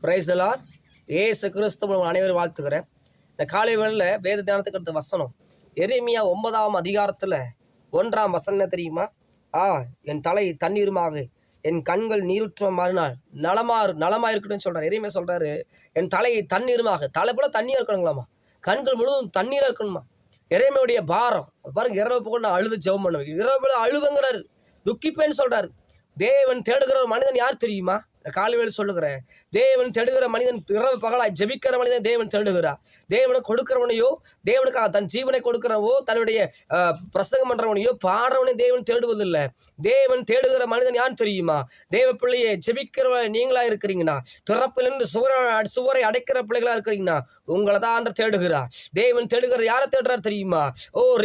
Praise the Lord. இயேசு கிறிஸ்து அனைவரும் வாழ்த்துக்கிறேன். இந்த காலை வேளையில் வேத தியானத்துக்கு அடுத்த வசனம் எரேமியா 9ஆம் அதிகாரத்தில் 1ஆம் வசனம் தெரியுமா? என் தலை தண்ணீருமாக என் கண்கள் நீருற்ற மாறினால் நலமாக இருக்கணும்னு சொல்கிறார். எரேமியா சொல்கிறாரு, என் தலை தண்ணீருமாக, தலை போல தண்ணியாக இருக்கணுங்களாமா, கண்கள் முழுவதும் தண்ணீராக இருக்கணுமா. எரேமியாவுடைய பாரம் பாருங்க. இரவு போக நான் அழுது ஜெபம் பண்ணுவேன், இரவு போல அழுவுங்கிறாரு, துக்கிப்பேன்னு சொல்கிறாரு. தேவன் தேடுகிற ஒரு மனிதன் யார் தெரியுமா? காலைவேளை சொல்லுகிறேன், தேவன் தேடுகிற மனிதன் இரவு பகலாய் ஜெபிக்கிற மனிதன் தேவன் தேடுகிறார். தேவனை கொடுக்கிறவனையோ, தேவனுக்காக தன் ஜீவனை கொடுக்கிறவோ, தன்னுடைய பிரசங்கம் பண்றவனையோ, பாடுறவனையும் தேவன் தேடுவதில்லை. தேவன் தேடுகிற மனிதன் யார் தெரியுமா? தேவ பிள்ளையை ஜெபிக்கிற நீங்களா இருக்கிறீங்கன்னா, திறப்பிலிருந்து சுவரை அடைக்கிற பிள்ளைகளா இருக்கிறீங்கன்னா, உங்களை தான் தேடுகிறார். தேவன் தேடுகிற யாரை தேடுறார் தெரியுமா?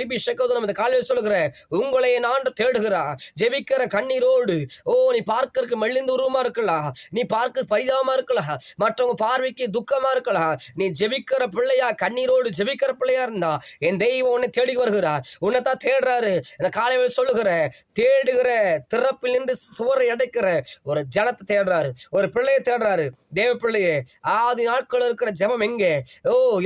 ரிபி ஷெக்கோது நம்ம இந்த காலையில் சொல்லுகிறேன், உங்களை நான் தேடுகிறார். ஜெபிக்கிற கண்ணீரோடு, நீ பார்க்கறதுக்கு மெல்லிந்து உருவமா இருக்கலாம், நீ பார்க்க பரிதாபமா இருக்கலாம், மற்றவங்க பார்வைக்கு துக்கமா இருக்கலாம், நீ ஜெபிக்கிற பிள்ளையா, கண்ணீரோடு ஜெபிக்கிற பிள்ளையா இருந்தா என் தெய்வம் உன்னை தேடி வருகிறார். உன்னைத்தான் தேடுறாரு. இந்த காலையில் சொல்லுகிற, தேடுகிற திறப்பில் நின்று சுவரை அடைக்கிற ஒரு ஜனத்தை தேடுறாரு, ஒரு பிள்ளையை தேடுறாரு. தேவ பிள்ளையே, ஆதி நாட்கள் இருக்கிற ஜெபம் எங்கே?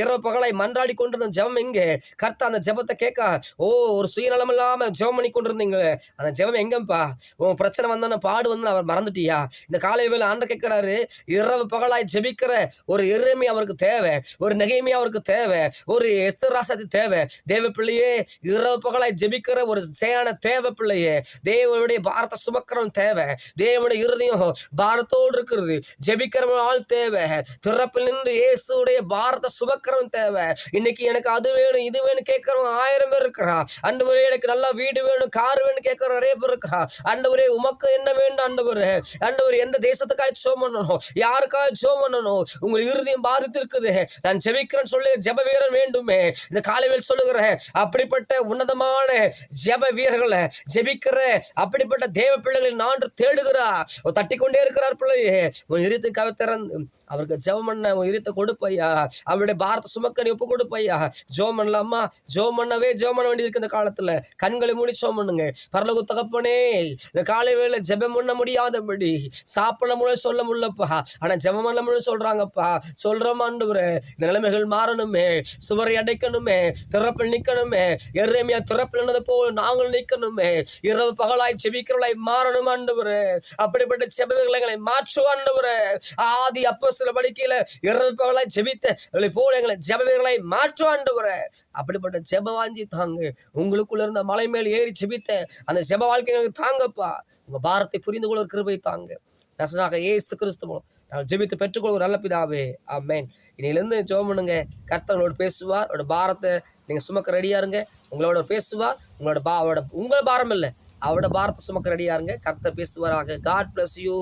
இரவு பகலாய் மன்றாடி கொண்டிருந்த ஜெபம் எங்கே? கர்த்தா அந்த ஜெபத்தை கேட்க ஒரு சுயநலம் இல்லாம ஜெபம் பண்ணி கொண்டிருந்தீங்களே, அந்த ஜெபம் எங்கப்பா? உன் பிரச்சனை வந்தோன்னு பாடு வந்து அவர் மறந்துட்டியா? இந்த காலை வேளை ஆண்டவர் கேட்கிறாரு, இரவு பகலாய் ஜெபிக்கிற ஒரு எரேமியா அவருக்கு தேவை, ஒரு நெகேமியா அவருக்கு தேவை, ஒரு எஸ்தர் ராசாதி தேவை. தேவ பிள்ளையே, இரவு பகலாய் ஜெபிக்கிற ஒரு சேயான தேவ பிள்ளையே, தேவனுடைய பாரத்தை சுமக்கிறவன் தேவை. தேவனுடைய இருதயம் பாரத்தோடு இருக்கிறது, ஜெபிக்கிறவன் ஆள் தேவை. திறப்பில் நின்று இயேசுடைய பாரத்தை சுமக்கிறவன் தேவை. இன்னைக்கு எனக்கு அது வேணும் இது வேணும் கேட்கிறவன் 1000 பேர் இருக்கிறா. ஆண்டவரே, எனக்கு நல்லா வீடு வேணும், கார் வேணும் கேட்கிற நிறைய பேர் இருக்கிறா. ஆண்டவரே, உமக்கு என்ன வேண்டும் ஆண்டவரே? ஆண்டவர் எந்த தேசத்துக்காக ஜெபம் பண்ணணும், யாருக்காக ஜெபம் பண்ணணும்? உங்கள் இருதயம் பாதித்து இருக்குது, நான் ஜெபிக்கிறேன்னு சொல்லி ஜெப வீரன் வேண்டுமே. இந்த காலையில் சொல்லுகிறேன், அப்படிப்பட்ட உன்னதமான ஜெப வீரர்களை, ஜெபிக்கிற அப்படிப்பட்ட தேவ பிள்ளைகளை நான் தேடுகிறா. தட்டிக்கொண்டே இருக்கிறார் பிள்ளையே, உன் இருதயத்துக்காக திறந்து அவருக்கு ஜெபம் பண்ண உன் இருத்தை கொடுப்பையா, அவருடைய பாரத்தை சுமக்க நீ ஒப்பு கொடுப்பையா. ஜெபம் பண்ணலாமா? ஜெபம் பண்ணவே ஜெபம் பண்ண வேண்டியிருக்கு. இந்த காலத்துல கண்களை மூடி ஜெபம் பண்ணுங்க. பரலோக தகப்பனே, இந்த காலை வேளை ஜெபம் பண்ண முடியாதபடி, சாப்பிட முடியல சொல்ல முடியலப்பா, ஆனா ஜெபம் பண்ண முடியும் சொல்றாங்கப்பா. சொல்றோம் ஆண்டவரே, இந்த நிலைமைகள் மாறணுமே, சுவரை அடைக்கணுமே, திறப்பில் நிக்கணுமே, எரேமியா திறப்பில் நின்னது போல் நாங்கள் நிக்கணுமே, இரவு பகலாய் ஜெபிக்கிறவளாய் மாறணும் ஆண்டவரே. அப்படிப்பட்ட ஜெபங்களை மாற்று ஆண்டவரே. ஆதி அப்போ சில படிக்கையில இரவு பகலாய் ஜெபித்த போல எங்களை ஜெப வீரர்களை மாற்று ஆண்டவரே. அப்படிப்பட்ட ஜெப வாஞ்சி தாங்க. உங்களுக்குள்ள இருந்த மலை மேல் ஏறி ஜெபித்த அந்த ஜெப வாழ்க்கையை தாங்கப்பா. உங்க பாரத்தை புரிந்து கொள்ள கிருபை தாங்க. நசனாக இயேசு கிறிஸ்து நான் ஜெபித்து பெற்றுக்கொள்ள நல்ல பிதாவே, ஆமென். இன்னையிலிருந்து ஜெபம் பண்ணுங்க. கர்த்தரோடு பேசுவார். அவரோட பாரத்தை நீங்க சுமக்க ரெடியா இருங்க. உங்களோட பேசுவார். உங்களோட உங்கள் பாரம் இல்லை, அவரோட பாரத்தை சுமக்க ரெடியா இருங்க. கர்த்தர் பேசுவாராக. God bless you.